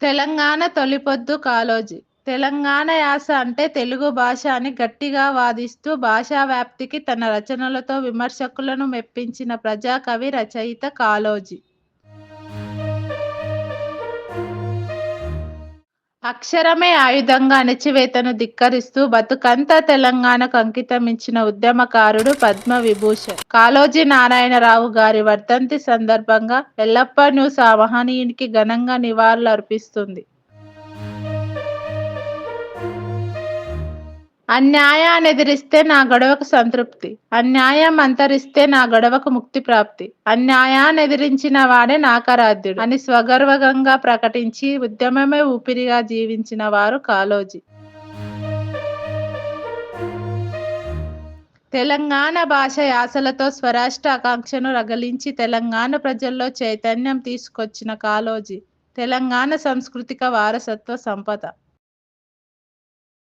తెలంగాణ తొలిపొద్దు కాళోజీ. తెలంగాణ యాస అంటే తెలుగు భాష అని గట్టిగా వాదిస్తూ భాషా వ్యాప్తికి తన రచనలతో విమర్శకులను మెప్పించిన ప్రజాకవి, రచయిత కాళోజీ. అక్షరమే ఆయుధంగా అణచివేతను ధిక్కరిస్తూ బతుకంతా తెలంగాణకు అంకితమిచ్చిన ఉద్యమకారుడు, పద్మవిభూషణ్ కాళోజీ నారాయణరావు గారి వర్ధంతి సందర్భంగా ఎల్లప్ప న్యూస్ ఆ మహనీయునికి ఘనంగా నివాళులర్పిస్తుంది. అన్యాయాన్నెదిరిస్తే నా గొడవకు సంతృప్తి, అన్యాయం అంతరిస్తే నా గొడవకు ముక్తి ప్రాప్తి, అన్యాయాన్నెదిరించిన వాడే నాకరాధ్యుడు అని స్వగర్వంగా ప్రకటించి ఉద్యమమే ఊపిరిగా జీవించిన వారు కాళోజీ. తెలంగాణ భాష యాసలతో స్వరాష్ట్ర ఆకాంక్షను రగిలించి తెలంగాణ ప్రజల్లో చైతన్యం తీసుకొచ్చిన కాళోజీ తెలంగాణ సాంస్కృతిక వారసత్వ సంపద.